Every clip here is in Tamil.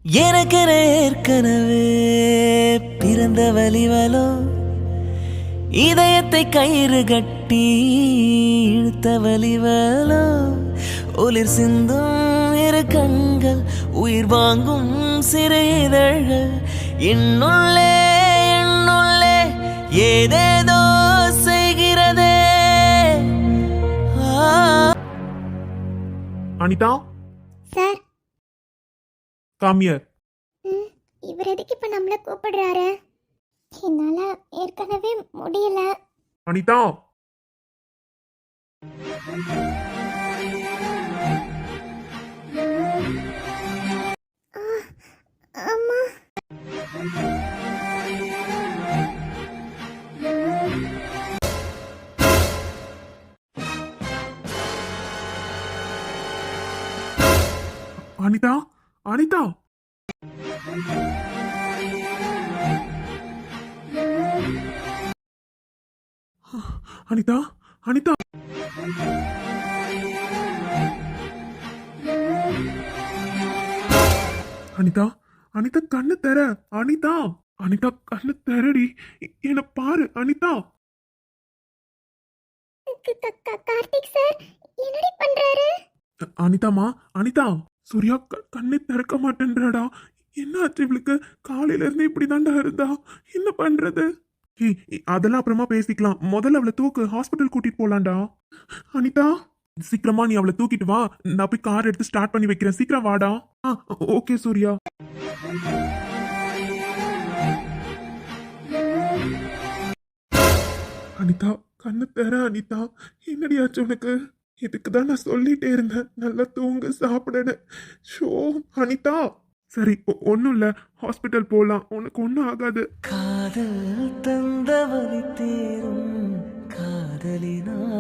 எனக்கென ஏற்கனவே பிறந்த வலிவலோ இதயத்தை கயிறு கட்டி இழுத்த வலிவலோ ஒளிர் சிந்தும் இரு கண்கள் உயிர் வாங்கும் சிறு இதழ்கள் என்னுள்ளே என்னுள்ளே ஏதேதோ செய்கிறதே. அனிதா, சார். Come here. இவர் எதுக்கு இப்ப நம்மள கூப்பிடுறாரு? என்னால ஏற்கனவே முடியல. அனிதா, அம்மா. அனிதா, அனிதா. அனிதா, அனிதா. அனிதா, அனிதா கண்ணு தர. அனிதா, அனிதா கண்ணு தரடி. என்ன பாரு அனிதா. கார்த்திக் சார் என்னடி பண்றாரு? அனிதாமா, அனிதா. சூர்யா கண்ணை திறக்க மாட்டேன்றாடா. என்ன ஆச்சு இவளுக்கு? காலையில இருந்து இப்படிதான்டா இருந்தா. என்ன பண்றது? அதெல்லாம் அப்புறமா பேசிக்கலாம். முதல்ல அவளை தூக்கு, ஹாஸ்பிட்டல் கூட்டிட்டு போலாம்டா. அனிதா, சீக்கிரமா நீ அவளை தூக்கிட்டு வா. நான் போய் கார் எடுத்து ஸ்டார்ட் பண்ணி வைக்கிறேன். சீக்கிரம் வாடா. ஓகே சூர்யா. அனிதா கண்ணு தர. அனிதா, என்னடி ஆச்சு உனக்கு? இதுக்கு தான் நான் சொல்லிட்டே இருந்தேன், நல்லா தூங்க சாப்பிடணும். ஷோ அனிதா. சரி, ஒன்றும் இல்லை, ஹாஸ்பிட்டல் போகலாம், உனக்கு ஒன்றும் ஆகாது. காதல் தந்த வலி தேரும் காதலினாலே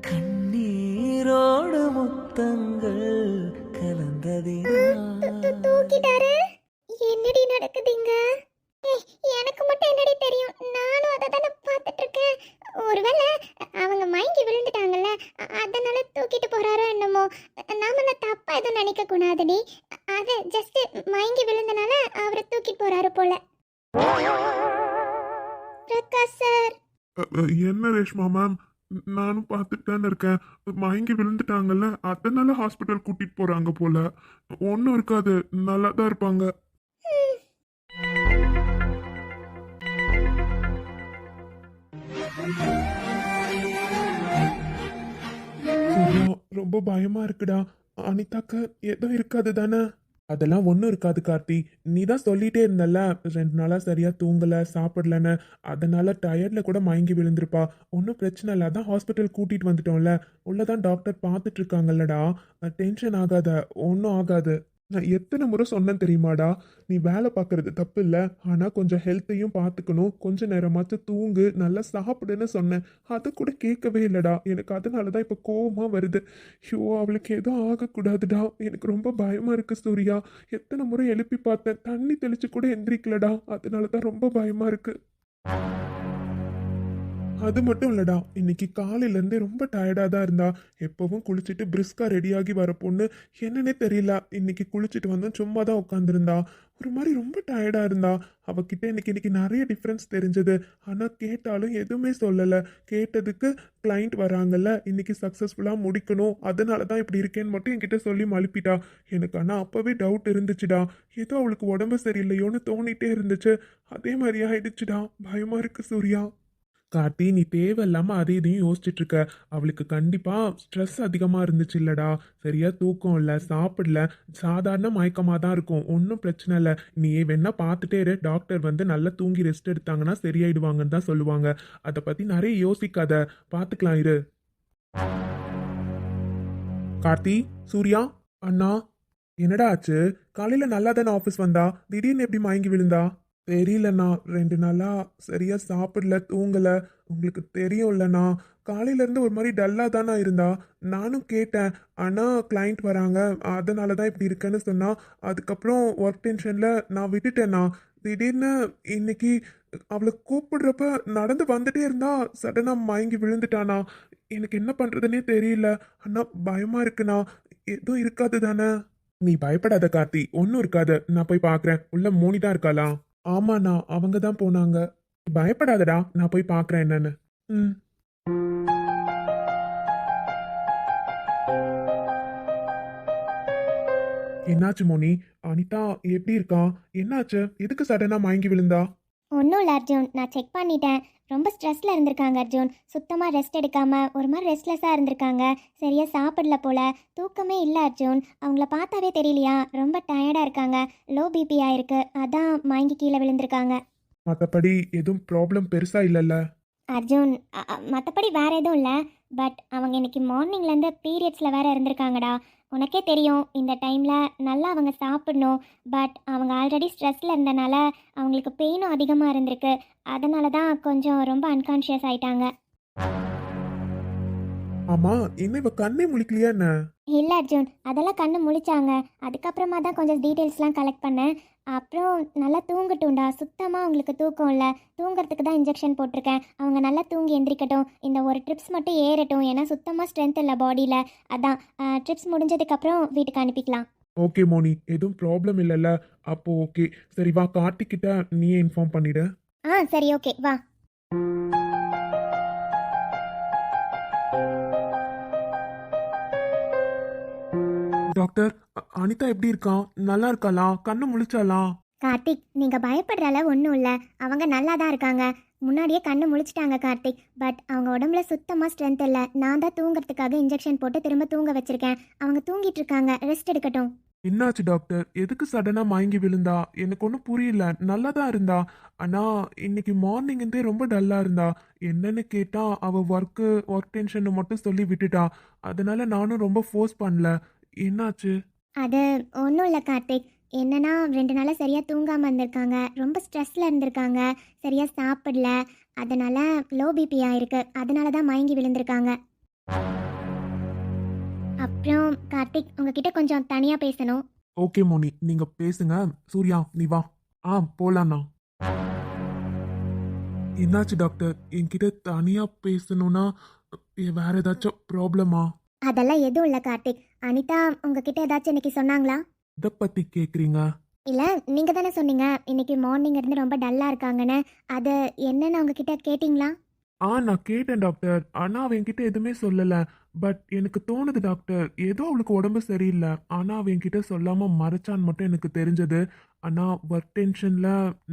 கண்ணீரோடு முத்தங்கள் கலந்ததினாலே. தூக்கிட்டாரு. என்னடி நடக்குதுங்க? எனக்கு மட்டும் என்னடி தெரியும்? நானும் அதை தானே பார்த்துட்டு இருக்கேன். ஒருவேளை அவங்க மயங்கி விழுந்துட்டாங்கல்ல, அதனால தூக்கிட்டு போறாரோ என்னமோ. நாம தப்பா எதுவும் நினைக்க கூடாதுடி. அது ஜஸ்ட் மயங்கி விழுந்தனால அவரை தூக்கிட்டு போறாரு போல. பிரகாஷ் சார். என்ன ரேஷ்மா மேம், நானும் பார்த்துட்டு தானே இருக்கேன். மயங்கி விழுந்துட்டாங்கல்ல, அதனால ஹாஸ்பிட்டல் கூட்டிட்டு போறாங்க போல. ஒன்றும் இருக்காது, நல்லா தான் இருப்பாங்க. சூர்யா, ரொம்ப பயமா இருக்குடா. அனிதாக்கு எதுவும் இருக்காது தானே? அதெல்லாம் ஒன்றும் இருக்காது கார்த்தி. நீ தான் சொல்லிட்டே இருந்தல்ல, 2 நாளா சரியா தூங்கல, சாப்பிடலன்னு. அதனால டயர்ட்ல கூட மயங்கி விழுந்திருப்பா. ஒன்றும் பிரச்சனை இல்லை, அதான் ஹாஸ்பிட்டல் கூட்டிட்டு வந்துட்டோம்ல. உள்ளதான் டாக்டர் பார்த்துட்டு இருக்காங்கல்லடா. டென்ஷன் ஆகாத, ஒன்றும் ஆகாது. நான் எத்தனை முறை சொன்னேன் தெரியுமாடா? நீ வேலை பார்க்கறது தப்பு இல்லை, ஆனால் கொஞ்சம் ஹெல்த்தையும் பார்த்துக்கணும், கொஞ்ச நேரமாச்சும் தூங்கு, நல்லா சாப்பிடுன்னு சொன்னேன். அதை கூட கேட்கவே இல்லைடா. எனக்கு அதனால தான் இப்போ கோவமாக வருது. ஷோ, அவளுக்கு எதுவும் ஆகக்கூடாதுடா. எனக்கு ரொம்ப பயமாக இருக்கு சூர்யா. எத்தனை முறை எழுப்பி பார்த்தேன், தண்ணி தெளிச்சு கூட எந்திரிக்கலடா. அதனால தான் ரொம்ப பயமாக இருக்கு. அது மட்டும் இல்லடா, இன்னைக்கு காலையிலேருந்தே ரொம்ப டயர்டாக தான் இருந்தா. எப்பவும் குளிச்சுட்டு பிரிஸ்கா ரெடியாகி வர பொண்ணு என்னன்னே தெரியல, இன்னைக்கு குளிச்சுட்டு வந்து சும்மா தான் உட்காந்துருந்தா. ஒரு மாதிரி ரொம்ப டயர்டாக இருந்தா. அவகிட்ட இன்னைக்கு நிறைய டிஃப்ரென்ஸ் தெரிஞ்சது. ஆனால் கேட்டாலும் எதுவுமே சொல்லலை. கேட்டதுக்கு கிளைண்ட் வராங்கல்ல, இன்னைக்கு சக்ஸஸ்ஃபுல்லாக முடிக்கணும், அதனால தான் இப்படி இருக்கேன்னு மட்டும் என்கிட்ட சொல்லி மழுப்பிட்டா. எனக்கு ஆனால் அப்போவே டவுட் இருந்துச்சுடா. ஏதோ அவளுக்கு உடம்பு சரியில்லையோன்னு தோணிட்டே இருந்துச்சு. அதே மாதிரி ஆயிடுச்சுடா. பயமாக இருக்கு சூர்யா. கார்த்தி, நீ தேவையில்லாமல் அதை இதையும் யோசிச்சுட்டு இருக்க. அவளுக்கு கண்டிப்பாக ஸ்ட்ரெஸ் அதிகமாக இருந்துச்சு இல்லடா. சரியா தூக்கம் இல்லை, சாப்பிடல, சாதாரண மயக்கமாக தான் இருக்கும். ஒன்றும் பிரச்சனை இல்லை. நீ வேணா பார்த்துட்டே இரு. டாக்டர் வந்து நல்லா தூங்கி ரெஸ்ட் எடுத்தாங்கன்னா சரியாயிடுவாங்கன்னு தான் சொல்லுவாங்க. அதை பற்றி நிறைய யோசிக்காத, பார்த்துக்கலாம் இரு. கார்த்தி, சூர்யா, அண்ணா, என்னடா ஆச்சு? காலையில் நல்லா தானே ஆஃபீஸ் வந்தா, திடீர்னு எப்படி மயங்கி விழுந்தா? தெரியலண்ணா, 2 நாளா சரியா சாப்பிடல, தூங்கல. உங்களுக்கு தெரியும்லண்ணா, காலையிலேருந்து ஒரு மாதிரி டல்லாக தானே இருந்தா. நானும் கேட்டேன், ஆனால் கிளைண்ட் வராங்க, அதனால தான் இப்படி இருக்கேன்னு சொன்னா. அதுக்கப்புறம் ஒர்க் டென்ஷனில் நான் விட்டுட்டேண்ணா. திடீர்னு இன்னைக்கு அவளை கூப்பிடுறப்ப நடந்து வந்துட்டே இருந்தா, சடனாக மயங்கி விழுந்துட்டானா. எனக்கு என்ன பண்ணுறதுனே தெரியல. அண்ணா பயமாக இருக்குண்ணா. எதுவும் இருக்காது தானே? நீ பயப்படாத கார்த்தி, ஒன்னும் இருக்காது. நான் போய் பாக்குறேன். உள்ள மோனி தான் இருக்காளா? ஆமாண்ணா, அவங்க தான் போனாங்க. பயப்படாதடா, நான் போய் பாக்குறேன் என்னன்னு. ம். என்னாச்சு மோனி? அனிதா எப்படி இருக்கா? என்னாச்சு? எதுக்கு சடனா மயங்கி விழுந்தா? ஒன்றும் இல்லை அர்ஜுன், நான் செக் பண்ணிட்டேன். ரொம்ப ஸ்ட்ரெஸ்ல இருந்திருக்காங்க அர்ஜுன். சுத்தமாக ரெஸ்ட் எடுக்காம ஒரு மாதிரி ரெஸ்ட்லெஸ்ஸாக இருந்திருக்காங்க. சரியா சாப்பிடல போல. தூக்கமே இல்லை அர்ஜுன். அவங்கள பார்த்தாவே தெரியலையா, ரொம்ப டயர்டாக இருக்காங்க. லோ பிபி ஆயிருக்கு, அதான் மயங்கி கீழே விழுந்திருக்காங்க. மத்தபடி எதுவும் ப்ராப்ளம் பெருசா இல்லல்ல? அர்ஜுன், மற்றபடி வேற எதுவும் இல்லை. பட் அவங்க இன்னைக்கு மார்னிங்லேருந்து பீரியட்ஸில் வேற இருந்திருக்காங்கடா. உனக்கே தெரியும், இந்த டைமில் நல்லா அவங்க சாப்பிடணும். பட் அவங்க ஆல்ரெடி ஸ்ட்ரெஸ்ஸில் இருந்தனால அவங்களுக்கு பெயினும் அதிகமாக இருந்திருக்கு. அதனால தான் கொஞ்சம் ரொம்ப அன்கான்ஷியஸ் ஆயிட்டாங்க. ஆமா, என்ன இவ கண்ணே முழிக்கலையா என்ன? இல்லை அர்ஜுன், அதெல்லாம் கண்ணு முழிச்சாங்க. அதுக்கப்புறமா தான் கொஞ்சம் டீட்டெயில்ஸ்லாம் கலெக்ட் பண்ணேன். அப்புறம் நல்லா தூங்கட்டும்டா. சுத்தமாக அவங்களுக்கு தூக்கம் இல்லை. தூங்குறதுக்கு தான் இன்ஜெக்ஷன் போட்டிருக்கேன். அவங்க நல்லா தூங்கி எந்திரிக்கட்டும். இந்த ஒரு ட்ரிப்ஸ் மட்டும் ஏறட்டும். ஏன்னா சுத்தமாக ஸ்ட்ரென்த் இல்லை பாடியில். அதான் ட்ரிப்ஸ் முடிஞ்சதுக்கப்புறம் வீட்டுக்கு அனுப்பிக்கலாம். ஓகே மோனி, எதுவும் ப்ராப்ளம் இல்லல்ல? அப்போ ஓகே. சரி வா, கார்த்திக் கிட்ட நீயே இன்ஃபார்ம் பண்ணிடு. சரி, ஓகே, வா. டாக்டர், அனிதா எப்படி இருக்கான்? நல்லா இருக்காளா? கண்ணு முழிச்சாளா? கார்த்திக், நீங்கள் பயப்படுற அளவு ஒன்றும் இல்லை. அவங்க நல்லா தான் இருக்காங்க. முன்னாடியே கண்ணு முழிச்சிட்டாங்க கார்த்திக். பட் அவங்க உடம்புல சுத்தமாக ஸ்ட்ரென்த் இல்லை. நான் தான் தூங்குறதுக்காக இன்ஜெக்ஷன் போட்டு திரும்ப தூங்க வச்சிருக்கேன். அவங்க தூங்கிட்டு இருக்காங்க. ரெஸ்ட் எடுக்கட்டும். என்னாச்சு டாக்டர்? எதுக்கு சடனா மயங்கி விழுந்தா? எனக்கு ஒன்றும் புரியல. நல்லா தான் இருந்தா. ஆனா இன்னைக்கு மார்னிங் இருந்தே ரொம்ப டல்லா இருந்தா. என்னன்னு கேட்டா அவ ஒர்க் டென்ஷன் மட்டும் சொல்லி விட்டுட்டா. அதனால நானும் ரொம்ப ஃபோர்ஸ் பண்ணல. என்னாச்சு? அது ஒன்றும் இல்லை கார்த்திக். என்னன்னா 2 நாளாக சரியாக தூங்காமல் இருந்திருக்காங்க. ரொம்ப ஸ்ட்ரெஸ்ஸில் இருந்திருக்காங்க. சரியாக சாப்பிடல. அதனால லோ பிபி ஆயிருக்கு. அதனால தான் மயங்கி விழுந்திருக்காங்க. அப்புறம் கார்த்திக், உங்ககிட்ட கொஞ்சம் தனியாக பேசணும். ஓகே மோனி, நீங்க பேசுங்க. சூர்யா நீ வா. போலாண்ணா. என்னாச்சு டாக்டர்? என்கிட்ட தனியா பேசணும்னா வேற ஏதாச்சும் ப்ராப்ளமா? அதெல்லாம் எதுவும் இல்லை கார்த்திக். அனிதா உங்ககிட்ட ஏதாச்சும் இன்னைக்கு சொன்னாங்களா? இதை பத்தி கேக்குறீங்க? இல்லை, நீங்கள் தானே சொன்னீங்க இன்னைக்கு மார்னிங் இருந்து ரொம்ப டல்லாக இருக்காங்கன்னு. அது என்னன்னு உங்ககிட்ட கேட்டிங்களா? நான் கேட்டேன் டாக்டர். ஆனா அவ என்கிட்ட எதுவுமே சொல்லல. பட் எனக்கு தோணுது டாக்டர், ஏதோ அவளுக்கு உடம்பு சரியில்லை. ஆனா அவ என்கிட்ட சொல்லாம மறைச்சான்னு மட்டும் எனக்கு தெரிஞ்சது. ஆனா ஒர்க் டென்ஷன்ல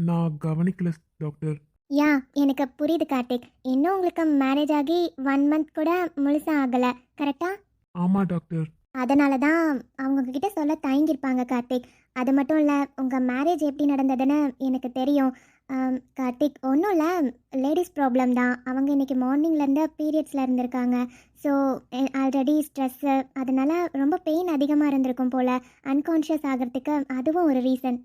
நான் கவனிக்கல டாக்டர். யா, எனக்கு புரியுது கார்த்திக். இன்னும் உங்களுக்கு மேரேஜ் ஆகி 1 மந்த் கூட முழுசாக ஆகலை, கரெக்டா? ஆமா டாக்டர். அதனால தான் அவங்க உங்ககிட்ட சொல்ல தயங்கியிருப்பாங்க கார்த்திக். அது மட்டும் இல்லை, உங்கள் மேரேஜ் எப்படி நடந்ததுன்னு எனக்கு தெரியும். கார்த்திக், ஒன்றும் இல்லை, லேடிஸ் ப்ராப்ளம் தான். அவங்க இன்னைக்கு மார்னிங்லேருந்து பீரியட்ஸில் இருந்திருக்காங்க. ஸோ ஆல்ரெடி ஸ்ட்ரெஸ்ஸு, அதனால ரொம்ப பெயின் அதிகமாக இருந்திருக்கும் போல். அன்கான்ஷியஸ் ஆகிறதுக்கு அதுவும் ஒரு ரீசன்.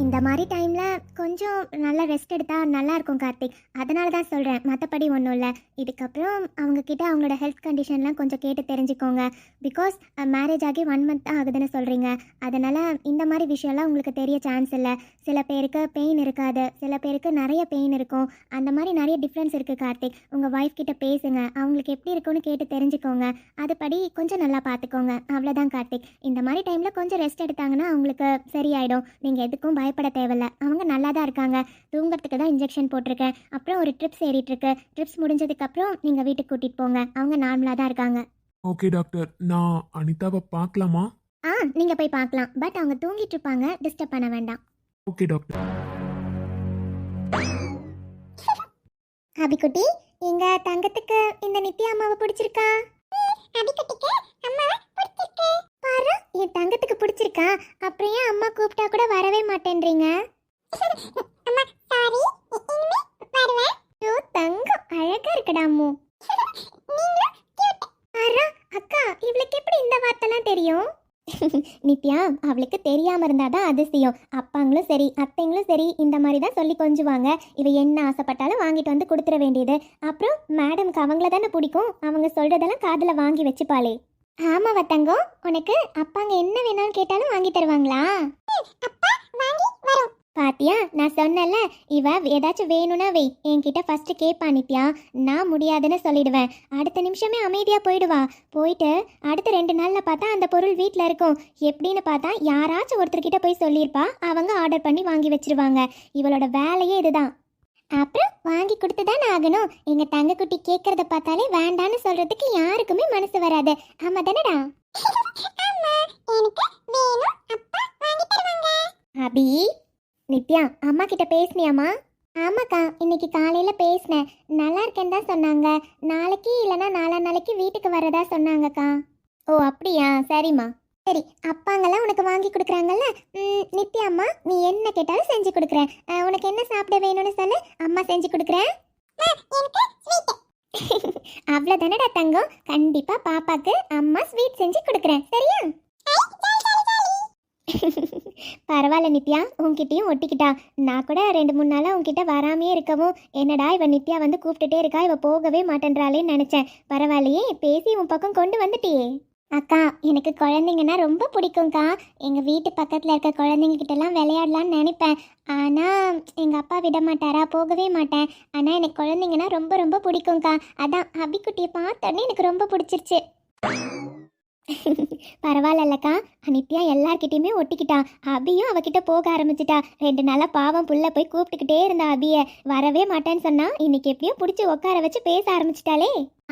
இந்த மாதிரி டைமில் கொஞ்சம் நல்லா ரெஸ்ட் எடுத்தால் நல்லாயிருக்கும் கார்த்திக். அதனால தான் சொல்கிறேன், மற்றபடி ஒன்றும் இல்லை. இதுக்கப்புறம் அவங்கக்கிட்ட அவங்களோட ஹெல்த் கண்டிஷன்லாம் கொஞ்சம் கேட்டு தெரிஞ்சுக்கோங்க. பிகாஸ் மேரேஜ் ஆகி 1 மந்த் தான் ஆகுதுன்னு சொல்கிறீங்க. அதனால் இந்த மாதிரி விஷயம்லாம் உங்களுக்கு தெரிய சான்ஸ் இல்லை. சில பேருக்கு பெயின் இருக்காது, சில பேருக்கு நிறைய பெயின் இருக்கும். அந்த மாதிரி நிறைய டிஃப்ரென்ஸ் இருக்குது கார்த்திக். உங்கள் ஒய்ஃப் கிட்ட பேசுங்க, அவங்களுக்கு எப்படி இருக்குன்னு கேட்டு தெரிஞ்சுக்கோங்க. அதுபடி கொஞ்சம் நல்லா பார்த்துக்கோங்க. அவ்வளோதான் கார்த்திக். இந்த மாதிரி டைமில் கொஞ்சம் ரெஸ்ட் எடுத்தாங்கன்னா அவங்களுக்கு சரியாயிடும். நீங்கள் எதுக்கும் பயப்பட தேவையில்ல. அவங்க நல்லா தான் இருக்காங்க. தூங்குறதுக்கு தான் இன்ஜெக்ஷன் போட்டிருக்கேன். அப்புறம் ஒரு ட்ரிப்ஸ் ஏறிட்டு இருக்கு. ட்ரிப்ஸ் முடிஞ்சதுக்கப்புறம் நீங்கள் வீட்டுக்கு கூட்டிகிட்டு போங்க. அவங்க நார்மலாக தான் இருக்காங்க. ஓகே டாக்டர், நான் அனிதாவை பார்க்கலாமா? நீங்கள் போய் பார்க்கலாம். பட் அவங்க தூங்கிட்டு இருப்பாங்க, டிஸ்டர்ப் பண்ண வேண்டாம். Okay doctor. அபிக்குட்டி, எங்க தங்கத்துக்கு இந்த நித்யா அம்மாவை பிடிச்சிருக்கா? அபிக்குட்டிக்கு அம்மாவை பிடிச்சிருக்கு. பாரு, என் தங்கத்துக்கு பிடிச்சிருக்கா. அப்புறம் ஏன் அம்மா கூப்பிட்டா கூட வரவே மாட்டேன்றீங்க? அம்மா சாரி, இனிமே வருவேன். ஐயோ தங்கம், அழகா இருக்குடா அம்மு. நீங்களும் கியூட். பாரு அக்கா, இவளுக்கு எப்படி இந்த வார்த்தைலாம் தெரியும்? நித்யா, அவளுக்கு தெரியாம இருந்தாதான் அதிசயம். அப்பாங்களும் சரி அத்தைங்களும் சரி இந்த மாதிரி தான் சொல்லி கொஞ்சுவாங்க. இவ என்ன ஆசைப்பட்டாலும் வாங்கிட்டு வந்து கொடுத்துட வேண்டியது. அப்புறம் மேடம்க்கு அவங்கள தானே பிடிக்கும். அவங்க சொல்றதெல்லாம் காதுல வாங்கி வச்சுப்பாளே. ஆமாவா தங்கம், உனக்கு அப்பாங்க என்ன வேணாலும் கேட்டாலும் வாங்கி தருவாங்களா? அப்பா வாங்கி வரும். பாத்தியா, நான் சொன்னல, இவ ஏதாச்சும் வேணும்னா வை, என்கிட்ட ஃபர்ஸ்ட் கேட்பா நித்யா. நான் முடியாதுன்னு சொல்லிடுவேன். அடுத்த நிமிஷமே அமைதியா போயிடுவா. போயிட்டு அடுத்த 2 நாள்ல பார்த்தா அந்த பொருள் வீட்டில் இருக்கும். எப்படின்னு பார்த்தா யாராச்சும் ஒருத்தர்கிட்ட போய் சொல்லியிருப்பா, அவங்க ஆர்டர் பண்ணி வாங்கி வச்சிருவாங்க. இவளோட வேலையே இதுதான். அப்புறம் வாங்கி கொடுத்து தானே ஆகணும். எங்க தங்கக்குட்டி கேட்கறத பார்த்தாலே வேண்டான்னு சொல்றதுக்கு யாருக்குமே மனசு வராது. ஆமா தானடா? அபி, நித்யா அம்மா கிட்ட பேசுனியாமா? ஆமாக்கா, இன்னைக்கு காலையில பேசினேன். நல்லா இருக்கேன்னு தான் சொன்னாங்க. நாளைக்கு இல்லைன்னா நாளைக்கு வீட்டுக்கு வரதா சொன்னாங்கக்கா. ஓ அப்படியா, சரிம்மா. சரி, அப்பாங்கெல்லாம் உனக்கு வாங்கி கொடுக்குறாங்கல்ல. நித்யா அம்மா, நீ என்ன கேட்டாலும் செஞ்சு கொடுக்குறேன். உனக்கு என்ன சாப்பிட வேணும்னு சொல்லு, அம்மா செஞ்சு கொடுக்குறேன். அவ்வளோதானடா தங்கம். கண்டிப்பா பாப்பாக்கு அம்மா ஸ்வீட் செஞ்சு கொடுக்குறேன், சரியா? பரவாயில்ல நித்யா, உன்கிட்டயும் ஒட்டிக்கிட்டா. நான் கூட 2-3 நாளாக உன்கிட்ட வராமையே இருக்கவும், என்னடா இவ நித்யா வந்து கூப்பிட்டுட்டே இருக்கா, இவ போகவே மாட்டேன்றாளேன்னு நினச்சேன். பரவாயில்லையே, பேசி உன் பக்கம் கொண்டு வந்துட்டியே. அக்கா, எனக்கு குழந்தைங்கன்னா ரொம்ப பிடிக்கும்க்கா. எங்கள் வீட்டு பக்கத்தில் இருக்க குழந்தைங்க கிட்டலாம் விளையாடலான்னு நினைப்பேன். ஆனால் எங்கள் அப்பா விட மாட்டாரா, போகவே மாட்டேன். ஆனால் எனக்கு குழந்தைங்கன்னா ரொம்ப ரொம்ப பிடிக்கும்க்கா. அதான் அபிக்குட்டியை பார்த்தோன்னே எனக்கு ரொம்ப பிடிச்சிருச்சு. பரவாயில்லக்கா, நித்யா எல்லார்கிட்டையுமே ஒட்டிக்கிட்டா. அபியும் அவகிட்ட போக ஆரம்பிச்சிட்டா. 2 நாளாக பாவம் புள்ள போய் கூப்பிட்டுக்கிட்டே இருந்தா அபியை. வரவே மாட்டேன்னு சொன்னா, இன்னைக்கு எப்படியோ பிடிச்சி உட்கார வச்சு பேச ஆரம்பிச்சிட்டாலே.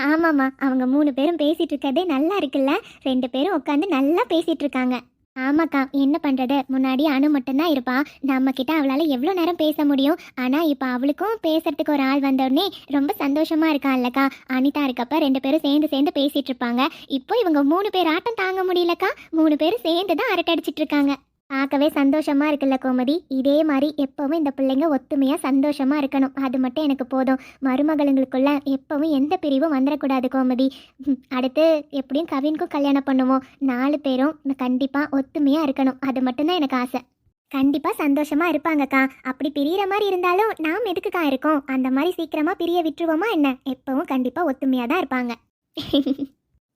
ஆமாம்மா, அவங்க 3 பேரும் பேசிட்டு இருக்கதே நல்லா இருக்குல்ல. 2 பேரும் உட்காந்து நல்லா பேசிட்டு இருக்காங்க. ஆமாக்கா, என்ன பண்ணுறது, முன்னாடி அணு மட்டும்தான் இருப்பா. நம்மக்கிட்ட அவளால் எவ்வளோ நேரம் பேச முடியும். ஆனால் இப்போ அவளுக்கும் பேசுறதுக்கு ஒரு ஆள் வந்தோடனே ரொம்ப சந்தோஷமாக இருக்கா இல்லக்கா. அனிதா இருக்கப்ப 2 பேரும் சேர்ந்து பேசிகிட்டு இருப்பாங்க. இப்போ இவங்க 3 பேர் ஆட்டம் தாங்க முடியலக்கா. 3 பேரும் சேர்ந்து தான் அரட்டை அடிச்சிட்டு இருக்காங்க. பார்க்கவே சந்தோஷமா இருக்குல்ல கோமதி. இதே மாதிரி எப்பவும் இந்த பிள்ளைங்க ஒத்துமையா சந்தோஷமா இருக்கணும். அது மட்டும் எனக்கு போதும். மருமகளுங்களுக்குள்ள எப்பவும் எந்த பிரிவும் வந்துடக்கூடாது கோமதி. அடுத்து எப்படியும் கவினுக்கும் கல்யாணம் பண்ணுவோம். 4 பேரும் கண்டிப்பா ஒத்துமையா இருக்கணும். அது மட்டும்தான் எனக்கு ஆசை. கண்டிப்பா சந்தோஷமா இருப்பாங்கக்கா. அப்படி பிரியற மாதிரி இருந்தாலும் நாம் எதுக்குக்கா இருக்கோம்? அந்த மாதிரி சீக்கிரமா பிரிய விட்டுருவோமா என்ன? எப்பவும் கண்டிப்பா ஒத்துமையா தான் இருப்பாங்க.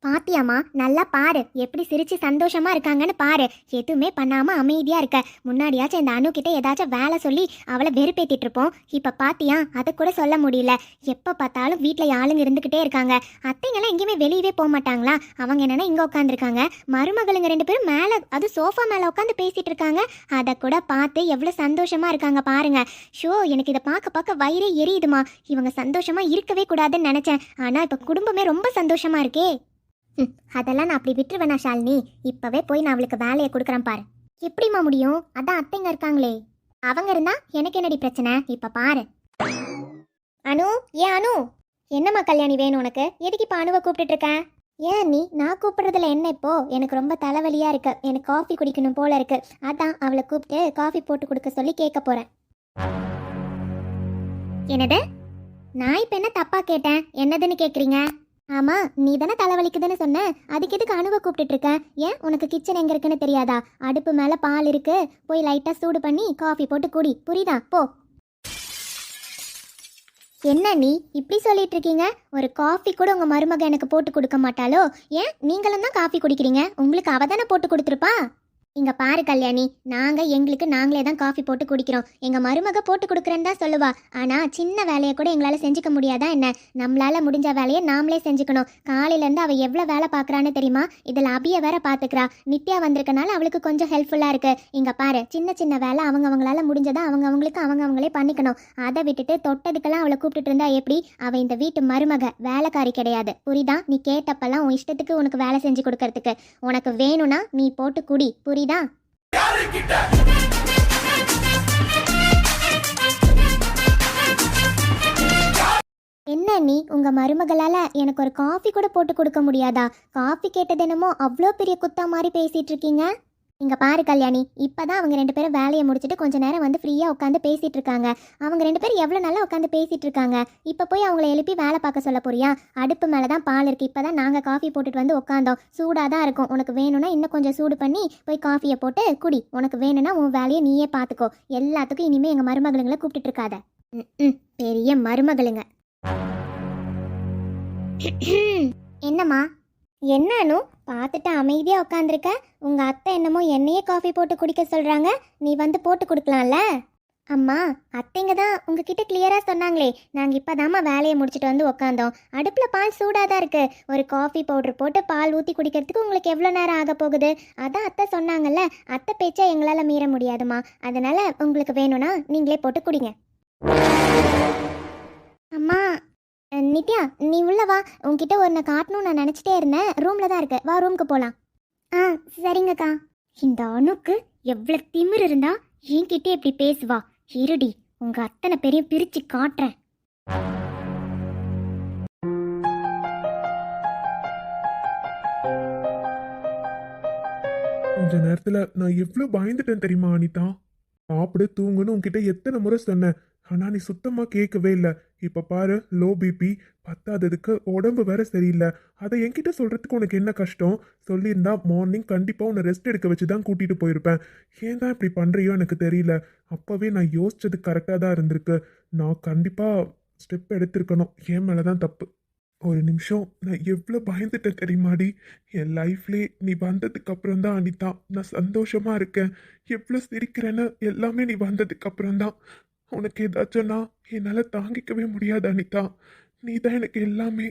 பாத்தியாமா, நல்லா பாரு, எப்படி சிரிச்சு சந்தோஷமா இருக்காங்கன்னு பாரு. எதுவுமே பண்ணாம அமைதியா இருக்க. முன்னாடியாச்சும் இந்த அணு கிட்ட ஏதாச்சும் வேலை சொல்லி அவளை வெறுப்பேத்திட்டு இருப்போம். இப்ப பாத்தியா, அதை கூட சொல்ல முடியல. எப்ப பார்த்தாலும் வீட்டுல ஆளுங்க இருந்துகிட்டே இருக்காங்க. அத்தைங்கெல்லாம் எங்கேயுமே வெளியவே போக மாட்டாங்களா? அவங்க என்னன்னா இங்க உட்காந்துருக்காங்க. மருமகளுங்க 2 பேரும் மேல, அது சோஃபா மேல உட்காந்து பேசிட்டு இருக்காங்க. அதை கூட பார்த்து எவ்வளவு சந்தோஷமா இருக்காங்க பாருங்க. ஷோ, எனக்கு இதை பார்க்க வயிறே எரியுதுமா. இவங்க சந்தோஷமா இருக்கவே கூடாதுன்னு நினைச்சேன். ஆனா இப்ப குடும்பமே ரொம்ப சந்தோஷமா இருக்கே. அதெல்லாம் நான் அப்படி விட்டுருவேனா ஷாலினி? இப்பவே போய் நான் அவளுக்கு வேலையை கொடுக்குறேன் பாரு. எப்படிமா முடியும்? அதான் அத்தைங்க இருக்காங்களே. அவங்க இருந்தா எனக்கு என்னடி பிரச்சனை? இப்ப பாரு. அனு, ஏன் அனு, என்னம்மா கல்யாணி வேணும் உனக்கு? எதுக்கு இப்ப அணுவை கூப்பிட்டு இருக்க? ஏன் நீ, நான் கூப்பிடுறதுல என்ன இப்போ? எனக்கு ரொம்ப தலைவலியா இருக்கு. எனக்கு காஃபி குடிக்கணும் போல இருக்கு. அதான் அவளை கூப்பிட்டு காஃபி போட்டு கொடுக்க சொல்லி கேட்க போறேன். என்னது? நான் இப்ப என்ன தப்பா கேட்டேன்? என்னதுன்னு கேக்குறீங்க? ஆமா, நீ தானே தலைவலிக்குதுன்னு சொன்ன. அதுக்கு எதுக்கு அணுவை கூப்பிட்டு இருக்க? ஏன், உனக்கு கிச்சன் எங்க இருக்குன்னு தெரியாதா? அடுப்பு மேல பால் இருக்கு, போய் லைட்டா சூடு பண்ணி காஃபி போட்டு குடி, புரியுதா? போ. என்ன நீ இப்படி சொல்லிட்டு இருக்கீங்க? ஒரு காஃபி கூட உங்க மருமக எனக்கு போட்டு கொடுக்க மாட்டாளோ? ஏன், நீங்களும் தான் காஃபி குடிக்கிறீங்க, உங்களுக்கு அவ தானே போட்டு கொடுத்துருப்பா. இங்க பாரு கல்யாணி, எங்களுக்கு நாங்களே தான் காஃபி போட்டு குடிக்கிறோம். எங்க மருமக போட்டு கொடுக்குறேன்னு தான் சொல்லுவா. ஆனா சின்ன வேலையை கூட எங்களால செஞ்சுக்க முடியாதா என்ன? நம்மளால முடிஞ்ச வேலையை நாமளே செஞ்சுக்கணும். காலையில இருந்து அவ எவ்வளவு வேலை பாக்குறான்னு தெரியுமா? இதுல அபிய வேற பாத்துக்கிறா. நித்யா வந்திருக்கனால அவளுக்கு கொஞ்சம் ஹெல்ப்ஃபுல்லா இருக்கு. இங்க பாரு, சின்ன வேலை அவங்கவங்களால முடிஞ்சதா அவங்கவங்களுக்கு அவங்களே பண்ணிக்கணும். அதை விட்டுட்டு தொட்டதுக்கெல்லாம் அவளை கூப்பிட்டு இருந்தா எப்படி? அவ இந்த வீட்டு மருமக, வேலைக்காரி கிடையாது, புரியுதா? நீ கேட்டப்பெல்லாம் உன் இஷ்டத்துக்கு உனக்கு வேலை செஞ்சு கொடுக்கறதுக்கு. உனக்கு வேணும்னா நீ போட்டு குடி, புரியுதா? என்ன நீ, உங்க மருமகளால எனக்கு ஒரு காஃபி கூட போட்டு கொடுக்க முடியாதா? காஃபி கேட்டது என்னமோ அவ்வளோ பெரிய குத்தா மாதிரி பேசிட்டு இருக்கீங்க. இங்க பாரு கல்யாணி, இப்பதான் அவங்க 2 பேரும் வேலையை முடிச்சுட்டு கொஞ்ச நேரம் வந்து ஃப்ரீயா உட்காந்து பேசிட்டு இருக்காங்க. அவங்க 2 பேரும் எவ்வளவு நல்லா உட்காந்து பேசிட்டு இருக்காங்க. இப்ப போய் அவங்கள எழுப்பி வேலை பார்க்க சொல்ல போறியா? அடுப்பு மேலதான் பால் இருக்கு. இப்பதான் நாங்க காஃபி போட்டுட்டு வந்து உட்காந்தோம். சூடாதான் இருக்கும். உனக்கு வேணும்னா இன்னும் கொஞ்சம் சூடு பண்ணி போய் காஃபியை போட்டு குடி. உனக்கு வேணும்னா உன் வேலையை நீயே பாத்துக்கோ. எல்லாத்துக்கும் இனிமே எங்க மருமகளுங்களை கூப்பிட்டு இருக்காத. பெரிய மருமகளுங்க. என்னம்மா? என்னன்னு பார்த்துட்டு அமைதியா உட்காந்துருக்க. உங்க அத்தை என்னமோ என்னையே காஃபி போட்டு குடிக்க சொல்றாங்க. நீ வந்து போட்டு கொடுக்கலாம்ல? அம்மா, அத்தைங்க தான் உங்ககிட்ட கிளியரா சொன்னாங்களே. நாங்க இப்பதாம்மா வேலையை முடிச்சிட்டு வந்து உக்காந்தோம். அடுப்புல பால் சூடாதான் இருக்கு. ஒரு காஃபி பவுடர் போட்டு பால் ஊத்தி குடிக்கிறதுக்கு உங்களுக்கு எவ்வளவு நேரம் ஆக போகுது? அதான் அத்தை சொன்னாங்கல்ல, அத்தை பேச்சை எங்களால மீற முடியாதுமா. அதனால உங்களுக்கு வேணும்னா நீங்களே போட்டு குடிங்க. அம்மா, நித்யா, நீ உள்ள வா. உன்கிட்ட ஒன்று காட்டணும்னு நான் நினச்சிட்டே இருந்தேன். ரூம்ல தான் இருக்கு. வா, ரூமுக்கு போகலாம். ஆ, சரிங்கக்கா. இந்த அணுக்கு எவ்வளோ திமிர் இருந்தா என்கிட்ட இப்படி பேசுவா? இருடி, உங்க அத்தனை பேரையும் பிரிச்சு காட்டுறேன். கொஞ்ச நேரத்துல நான் எவ்வளவு பயந்துட்டேன் தெரியுமா அனிதா? சாப்பிடு தூங்குன்னு உன்கிட்ட எத்தனை முறை சொன்னேன். ஆனா நீ சுத்தமா கேட்கவே இல்லை. இப்ப பாரு, லோ பிபி, பத்தாததுக்கு உடம்பு வேற சரியில்லை. அதை என்கிட்ட சொல்றதுக்கு உனக்கு என்ன கஷ்டம்? சொல்லியிருந்தா மார்னிங் கண்டிப்பா உன்னை ரெஸ்ட் எடுக்க வச்சுதான் கூட்டிட்டு போயிருப்பேன். ஏன் தான் இப்படி பண்றியோ எனக்கு தெரியல. அப்பவே நான் யோசிச்சது கரெக்டா தான் இருந்திருக்கு. நான் கண்டிப்பா ஸ்டெப் எடுத்திருக்கணும். என் மேலதான் தப்பு. ஒரு நிமிஷம் நான் எவ்வளோ பயந்துட்டேன் தெரியுமாடி? என் லைஃப்லே நீ வந்ததுக்கு அப்புறம் தான் அனிதா நான் சந்தோஷமா இருக்கேன். எவ்வளோ சிரிக்கிறேன்னு எல்லாமே நீ வந்ததுக்கு அப்புறம் தான். உனக்கு ஏதாச்சும்னா என்னால் தாங்கிக்கவே முடியாது அனிதா. நீ தான் எனக்கு எல்லாமே.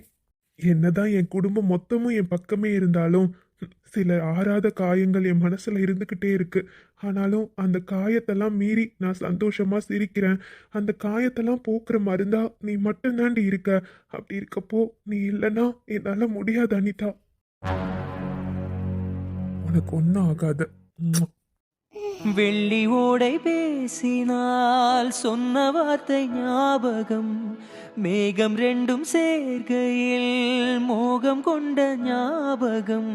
என்னதான் என் குடும்பம் மொத்தமும் என் பக்கமே இருந்தாலும் சில ஆறாத காயங்கள் என் மனசுல இருந்துக்கிட்டே இருக்கு. ஆனாலும் அந்த காயத்தெல்லாம் மீறி நான் சந்தோஷமா சிரிக்கிறேன். அந்த காயத்தெல்லாம் போக்குற மருந்தா நீ மட்டும்தாண்டி இருக்க. அப்படி இருக்கப்போ நீ இல்லைன்னா என்னால முடியாது அனிதா. உனக்கு ஒன்றும் ஆகாது. உம். வெள்ளி ஓடை பேசினால் சொன்ன வார்த்தை ஞாபகம். மேகம் ரெண்டும் சேர்க்கையில் மோகம் கொண்ட ஞாபகம்.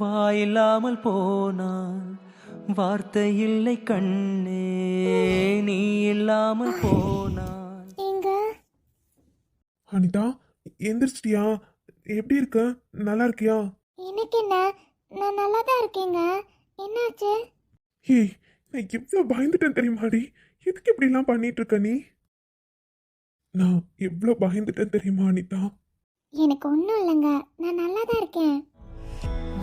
வாயில்லாமல் போனால் வார்த்தை இல்லை கண்ணே, நீ இல்லாமல் போனால். எங்க அனிதா, எந்திரிச்சிட்டியா? எப்படி இருக்க? நல்லா இருக்கியா? எனக்கு என்ன, நான் நல்லா தான் இருக்கேங்க. என்னாச்சு? ஏய், நான் எவ்வளோ பயந்துட்டேன் தெரியுமாடி? எதுக்கு இப்படிலாம் பண்ணிட்டு இருக்க நீ? நான் எவ்வளோ பயந்துட்டேன் தெரியுமா அனிதா? எனக்கு ஒன்றும் இல்லைங்க, நான் நல்லா தான் இருக்கேன்.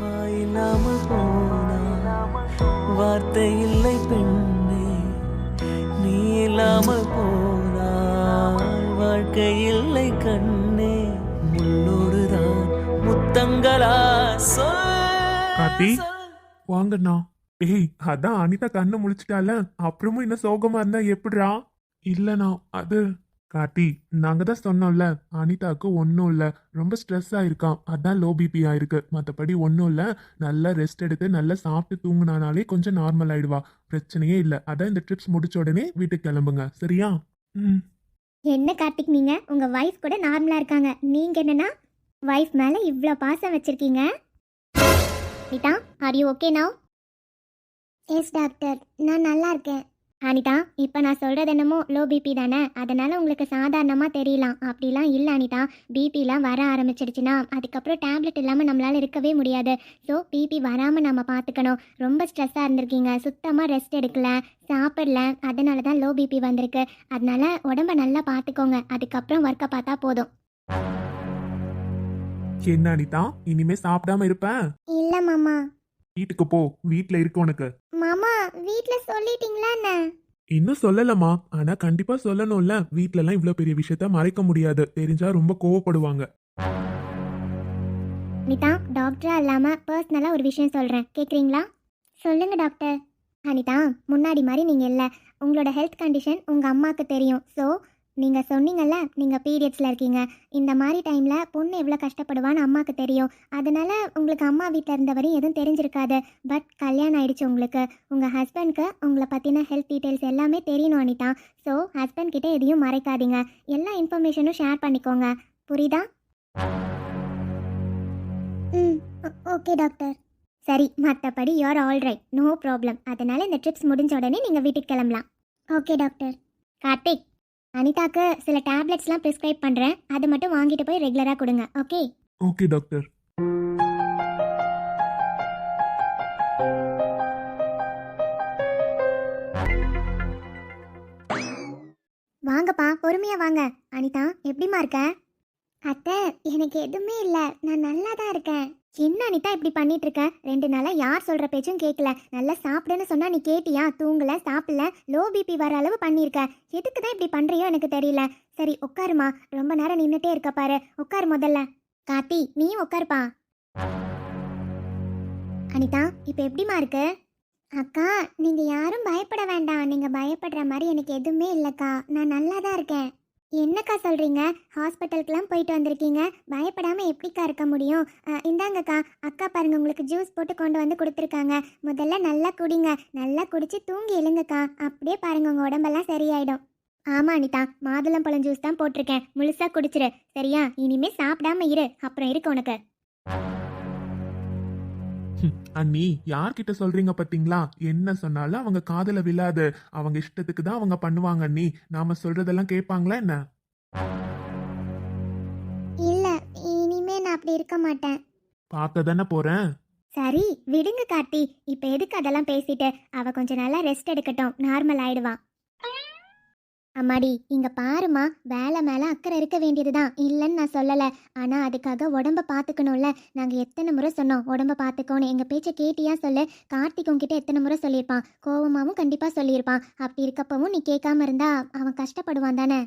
வாயில்லாமல் போனால் வார்த்தை இல்லை பெண்ணே, நீ இல்லாமல் போனால் வாழ்க்கை இல்லை கண்ணே. முள்ளோடுதான் முத்தங்களா சொல் கார்த்தி, சொல். வாங்கண்ணா. ஏய், அதான் அனிதா கண்ணை முழிச்சிட்டால, அப்புறமும் என்ன சோகமா இருந்தா எப்படிரா? இல்லண்ணா, அது கார்த்தி, நாங்க தான் சொன்னோம்ல, அனிதாவுக்கு ஒன்றும் இல்லை, ரொம்ப ஸ்ட்ரெஸ் ஆயிருக்கான், அதான் லோ பிபி ஆயிருக்கு. மற்றபடி ஒன்றும் இல்லை. நல்லா ரெஸ்ட் எடுத்து நல்லா சாப்பிட்டு தூங்குனானாலே கொஞ்சம் நார்மல் ஆயிடுவா. பிரச்சனையே இல்லை. அதான் இந்த ட்ரிப்ஸ் முடிச்ச உடனே வீட்டுக்கு கிளம்புங்க, சரியா? ம். என்ன கார்த்திக், நீங்க உங்க வைஃப் கூட நார்மலா இருக்காங்க, நீங்க என்னன்னா வைஃப் மேல இவ்ளோ பாசம் வச்சிருக்கீங்க. Anita, are you okay now? Yes doctor, நான் நல்லா இருக்கேன். அனிதா, இப்போ நான் சொல்றது என்னமோ லோ பிபி தானே, அதனால உங்களுக்கு சாதாரணமாக தெரியலாம். அப்படிலாம் இல்லை அனிதா. பிபிலாம் வர ஆரம்பிச்சிடுச்சுன்னா அதுக்கப்புறம் டேப்லெட் இல்லாமல் நம்மளால இருக்கவே முடியாது. ஸோ பிபி வராமல் நம்ம பார்த்துக்கணும். ரொம்ப ஸ்ட்ரெஸ்ஸாக இருந்திருக்கீங்க, சுத்தமாக ரெஸ்ட் எடுக்கல, சாப்பிடல, அதனால தான் லோ பிபி வந்திருக்கு. அதனால உடம்ப நல்லா பார்த்துக்கோங்க. அதுக்கப்புறம் ஒர்க்கை பார்த்தா போதும். என்ன அனிதா, இனிமே சாப்பிடாம இருப்பேன்? இல்லை மாமா. வீட்டுக்கு போ, வீட்ல இருக்கு உனக்கு. மாமா, வீட்டில் சொல்லிட்டீங்களா என்ன? இன்னும் சொல்லலமா, ஆனா கண்டிப்பா சொல்லணும்ல. வீட்ல எல்லாம் இவ்ளோ பெரிய விஷயத்த மறைக்க முடியாது, தெரிஞ்சா ரொம்ப கோவப்படுவாங்க. அனிதா, டாக்டரா இல்லாமல் பர்சனலாக ஒரு விஷயம் சொல்கிறேன், கேட்குறீங்களா? சொல்லுங்கள் டாக்டர். அனிதா, முன்னாடி மாதிரி நீங்கள் இல்லை. உங்களோட ஹெல்த் கண்டிஷன் உங்கள் அம்மாவுக்கு தெரியும். ஸோ நீங்கள் சொன்னீங்கல்ல, நீங்கள் பீரியட்ஸில் இருக்கீங்க, இந்த மாதிரி டைமில் பொண்ணு எவ்வளோ கஷ்டப்படுவான்னு அம்மாவுக்கு தெரியும். அதனால் உங்களுக்கு அம்மா வீட்டில் இருந்தவரையும் எதுவும் தெரிஞ்சிருக்காது. பட் கல்யாணம் ஆயிடுச்சு உங்களுக்கு. உங்கள் ஹஸ்பண்ட்க்கு உங்களை பற்றின ஹெல்த் டீட்டெயில்ஸ் எல்லாமே தெரியணும் அனிதா. ஸோ ஹஸ்பண்ட் கிட்ட எதையும் மறைக்காதீங்க, எல்லா இன்ஃபர்மேஷனும் ஷேர் பண்ணிக்கோங்க, புரியுதா? ம், ஓகே டாக்டர். சரி, மற்றபடி you're all right, no problem. அதனால் இந்த ட்ரிப்ஸ் முடிஞ்ச உடனே நீங்கள் வீட்டுக்கு கிளம்பலாம். Okay doctor. கார்த்திக், அனிதாக்கு சில டேப்லெட்ஸ்லாம் ப்ரிஸ்கிரைப் பண்ணுறேன், அது மட்டும் வாங்கிட்டு போய் ரெகுலராக கொடுங்க, ஓகே? Okay doctor. வாங்கப்பா, பொறுமையாக வாங்க. அனிதா, எப்படிமா இருக்க? அத்தை, எனக்கு எதுவுமே இல்லை, நான் நல்லா தான் இருக்கேன். என்ன அனிதா இப்படி பண்ணிட்டு இருக்க? 2 நாளா யார் சொல்ற பேச்சும் கேட்கல. நல்லா சாப்பிடுன்னு சொன்னா நீ கேட்டியா? தூங்கல, சாப்பிடல, லோ பிபி வர அளவு பண்ணியிருக்க. எதுக்கு தான் இப்படி பண்றியோ எனக்கு தெரியல. சரி உட்காருமா, ரொம்ப நேரம் நின்னுட்டே இருக்க பாரு. உட்காரு முதல்ல. கார்த்தி நீயும் உட்காருப்பா. அனிதா இப்ப எப்படிமா இருக்கு? அக்கா நீங்க யாரும் பயப்பட வேண்டாம். நீங்க பயப்படுற மாதிரி எனக்கு எதுவுமே இல்லக்கா. நான் நல்லா தான் இருக்கேன். என்னக்கா சொல்றீங்க? ஹாஸ்பிட்டலுக்குலாம் போயிட்டு வந்திருக்கீங்க, பயப்படாம எப்படிக்கா இருக்க முடியும்? இந்தாங்கக்கா, அக்கா பாருங்க உங்களுக்கு ஜூஸ் போட்டு கொண்டு வந்து கொடுத்துருக்காங்க. முதல்ல நல்லா குடிங்க, நல்லா குடிச்சு தூங்கி எழுங்கக்கா. அப்படியே பாருங்க உங்க உடம்பெல்லாம் சரியாயிடும். ஆமா அனிதா, மாதுளம்பழம் ஜூஸ் தான் போட்டிருக்கேன், முழுசா குடிச்சிரு சரியா? இனிமே சாப்பிடாம இரு, அப்புறம் இருக்கு உனக்கு. அண்ணி யார்கிட்ட சொல்றீங்க பாத்தீங்களா? என்ன சொன்னாலும் அவங்க காதுல விழாது. அவங்க இஷ்டத்துக்கு தான் அவங்க பண்ணுவாங்க அண்ணி. நாம சொல்றதெல்லாம் கேட்பாங்களா என்ன? இல்ல, இனிமே நான் அப்படி இருக்க மாட்டேன். பார்க்க தானே போறேன். சரி விடுங்க கார்த்தி, இப்ப எதுக்கு அதெல்லாம் பேசிட்டு? அவ கொஞ்சம் நல்லா ரெஸ்ட் எடுக்கட்டும், நார்மல் ஆயிடுவா. அம்மாடி இங்க பாருமா, வேலை மேல அக்கறை இருக்க வேண்டியதுதான், இல்லைன்னு நான் சொல்லல. ஆனா அதுக்காக உடம்ப பாத்துக்கணும்ல. நாங்க எத்தனை முறை சொன்னோம் உடம்ப பாத்துக்கோன்னு? எங்க பேச்ச கேட்டியா சொல்லு? கார்த்திக் உன்கிட்ட எத்தனை முறை சொல்லியிருப்பான்? கோவமாவும் கண்டிப்பா சொல்லியிருப்பான். அப்படி இருக்கப்பவும் நீ கேட்காம இருந்தா அவன் கஷ்டப்படுவான் தானே.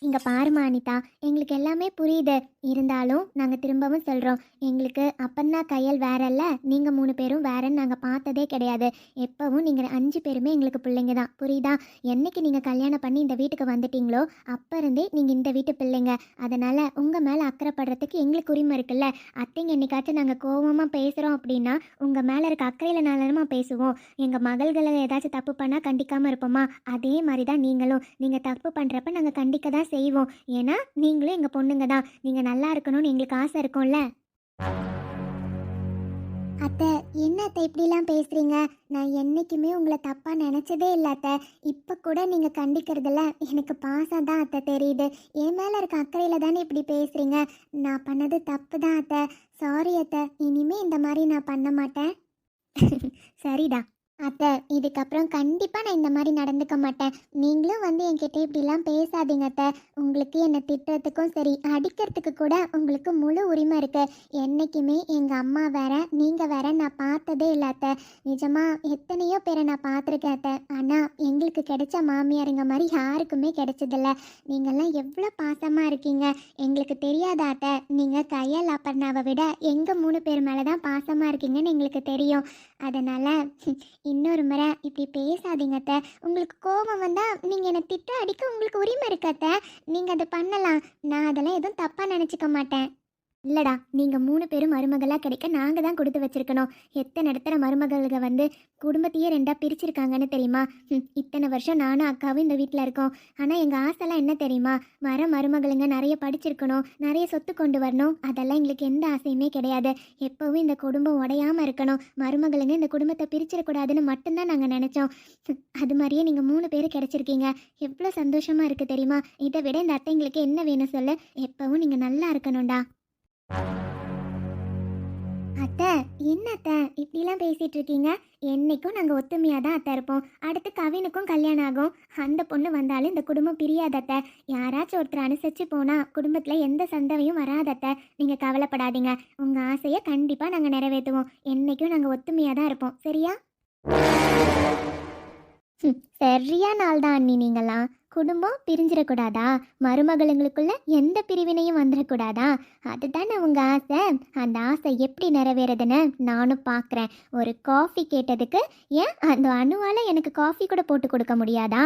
இங்க பாருமா அனிதா, எங்களுக்கு எல்லாமே புரியுது. இருந்தாலும் நாங்க திரும்பவும் சொல்றோம், எங்களுக்கு அப்பன்னா கையல் வேறல்ல, நீங்க 3 பேரும் வேறன்னு நாங்க பார்த்ததே கிடையாது. எப்பவும் நீங்க 5 பேருமே எங்களுக்கு பிள்ளைங்க தான், புரியுதா? என்னைக்கு நீங்க கல்யாணம் பண்ணி இந்த வீட்டுக்கு வந்துட்டீங்களோ அப்ப இருந்தே நீங்க இந்த வீட்டு பிள்ளைங்க. அதனால உங்க மேல அக்கறைப்படுறதுக்கு எங்களுக்கு உரிமை இருக்குல்ல. அத்தைங்க என்னைக்காச்சும் நாங்க கோவமா பேசுறோம் அப்படின்னா உங்க மேல இருக்க அக்கறையில நாளமா பேசுவோம். எங்க மகள்களை ஏதாச்சும் தப்பு பண்ணா கண்டிக்காம இருப்போமா? அதே மாதிரிதான் நீங்களும். நீங்க தப்பு பண்றப்ப நாங்க கண்டிக்க தான் செய்வோம். ஏன்னா நீங்களும் எங்க பொண்ணுங்க தான். நீங்க நல்லா இருக்கணும்னு எங்களுக்கு ஆசை இருக்கும்ல. அத்தை என்ன அத்தை இப்படிலாம் பேசுறீங்க? நான் என்னைக்குமே உங்களை தப்பா நினைச்சதே இல்லை அத்தை. இப்ப கூட நீங்க கண்டிக்கிறதுல எனக்கு பாசம் தான் அத்தை தெரியுது. என் மேல இருக்க அக்கறையில தானே இப்படி பேசுறீங்க. நான் பண்ணது தப்பு தான் அத்தை. சாரி அத்தை, இனிமே இந்த மாதிரி நான் பண்ண மாட்டேன். சரிடா அத்தை, இதுக்கப்புறம் கண்டிப்பாக நான் இந்த மாதிரி நடந்துக்க மாட்டேன். நீங்களும் வந்து என்கிட்ட இப்படிலாம் பேசாதீங்க அத்தை. உங்களுக்கு என்னை திட்டுறதுக்கும் சரி அடிக்கிறதுக்கு கூட உங்களுக்கு முழு உரிமை இருக்கு. என்றைக்குமே எங்கள் அம்மா வேற நீங்கள் வேற நான் பார்த்ததே இல்லை அத்தை. நிஜமாக எத்தனையோ பேரை நான் பார்த்துருக்கேன் அத்தை. ஆனால் எங்களுக்கு கிடைச்ச மாமியாருங்க மாதிரி யாருக்குமே கிடைச்சதில்ல. நீங்கள்லாம் எவ்வளோ பாசமாக இருக்கீங்க எங்களுக்கு தெரியாதா அத்தை? நீங்கள் கையால் அப்பர்னாவை விட எங்கள் 3 பேர் மேலே தான் பாசமாக இருக்கீங்கன்னு எங்களுக்கு தெரியும். அதனால் இன்னொரு முறை இப்படி பேசாதீங்க அத்தை. உங்களுக்கு கோபம் வந்தால் நீங்கள் என்னை திட்ட அடிக்க உங்களுக்கு உரிமை இருக்கு அத்தை. நீங்கள் அதை பண்ணலாம். நான் அதெல்லாம் எதுவும் தப்பாக நினச்சிக்க மாட்டேன். இல்லடா, நீங்கள் 3 பேரும் மருமகளாக கிடைக்க நாங்கள் தான் கொடுத்து வச்சிருக்கணும். எத்தனை இடத்துல மருமகளுங்க வந்து குடும்பத்தையே 2ஆக பிரிச்சிருக்காங்கன்னு தெரியுமா? இத்தனை வருஷம் நானும் அக்காவும் இந்த வீட்டில் இருக்கோம். ஆனால் எங்கள் ஆசைலாம் என்ன தெரியுமா? வர மருமகளுங்க நிறைய படிச்சிருக்கணும், நிறைய சொத்து கொண்டு வரணும். அதெல்லாம் எங்களுக்கு எந்த ஆசையுமே கிடையாது. எப்போவும் இந்த குடும்பம் உடையாமல் இருக்கணும், மருமகளுங்க இந்த குடும்பத்தை பிரிச்சிடக்கூடாதுன்னு மட்டும்தான் நாங்கள் நினச்சோம். அது மாதிரியே நீங்கள் 3 பேர் கிடைச்சிருக்கீங்க. எவ்வளோ சந்தோஷமாக இருக்குது தெரியுமா? இதை விட இந்த அத்தைங்களுக்கு என்ன வேணும் சொல்லு? எப்போவும் நீங்கள் நல்லா இருக்கணும்டா. அத்தை என்ன அத்தை இப்படிலாம் பேசிட்டு இருக்கீங்க? என்னைக்கும் நாங்கள் ஒத்துமையாக தான் அத்தை இருப்போம். அடுத்து கவினுக்கும் கல்யாணம் ஆகும். அந்த பொண்ணு வந்தாலும் இந்த குடும்பம் பிரியாத அத்தை. யாராச்சும் ஒருத்தர் அனுசரித்து போனால் குடும்பத்தில் எந்த சந்தவையும் வராத அத்தை. நீங்கள் கவலைப்படாதீங்க. உங்கள் ஆசையை கண்டிப்பாக நாங்கள் நிறைவேற்றுவோம். என்னைக்கும் நாங்கள் ஒத்துமையாக தான் இருப்போம், சரியா? சரியா நாள் தான் அண்ணி. நீங்களாம் குடும்பம் பிரிஞ்சிடக்கூடாதா? மருமகளுங்களுக்குள்ள எந்த பிரிவினையும் வந்துடக்கூடாதா? அதுதானே உங்கள் ஆசை. அந்த ஆசை எப்படி நிறைவேறதுன்னு நானும் பார்க்குறேன். ஒரு காஃபி கேட்டதுக்கு ஏன் அந்த அணுவால் எனக்கு காஃபி கூட போட்டு கொடுக்க முடியாதா?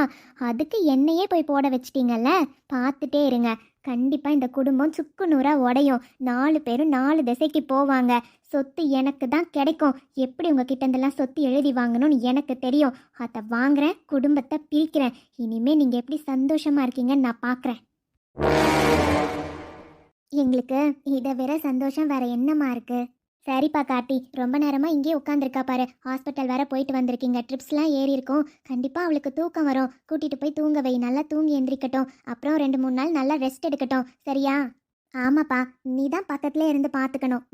அதுக்கு என்னையே போய் போட வச்சிட்டீங்கல்ல. பார்த்துட்டே இருங்க, கண்டிப்பாக இந்த குடும்பம் சுக்கு நூறாக உடையும். 4 பேரும் 4 திசைக்கு போவாங்க. சொத்து எனக்கு தான் கிடைக்கும். எப்படி உங்ககிட்ட இருந்தெல்லாம் சொத்து எழுதி வாங்கணும்னு எனக்கு தெரியும். அதை வாங்குறேன், குடும்பத்தை பிரிக்கிறேன். இனிமேல் நீங்கள் எப்படி சந்தோஷமாக இருக்கீங்கன்னு நான் பார்க்குறேன். எங்களுக்கு இதை விட சந்தோஷம் வேற என்னமா இருக்கு? சரிப்பா கார்த்தி, ரொம்ப நேரமாக இங்கேயே உட்காந்துருக்கா பாரு. ஹாஸ்பிட்டல் வேற போயிட்டு வந்திருக்கீங்க, ட்ரிப்ஸ்லாம் ஏறி இருக்கும். கண்டிப்பாக அவளுக்கு தூக்கம் வரும். கூட்டிகிட்டு போய் தூங்க வை, நல்லா தூங்கி எந்திரிக்கட்டும். அப்புறம் 2-3 நாள் நல்லா ரெஸ்ட் எடுக்கட்டும், சரியா? ஆமாப்பா, நீ தான் பக்கத்துலேயே இருந்து பார்த்துக்கணும்.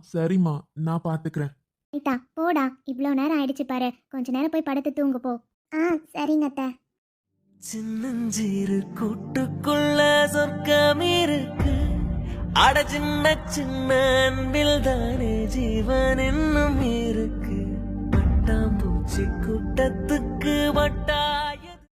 சரிம்மா, நான் பார்த்துக்கிறேன். ரைட்டா போடா, இவ்வளோ நேரம் ஆயிடுச்சு பாரு. கொஞ்ச நேரம் போய் படுத்து தூங்கு போ. சரிங்க அத்தை. சின்னஞ்சிறு கூட்டுக்குள்ள சொர்க்கம் இருக்கு, அட சின்ன சின்ன அன்பில் தானே ஜீவன் இன்னும் இருக்கு. பட்டாம்பூச்சி கூட்டத்துக்கு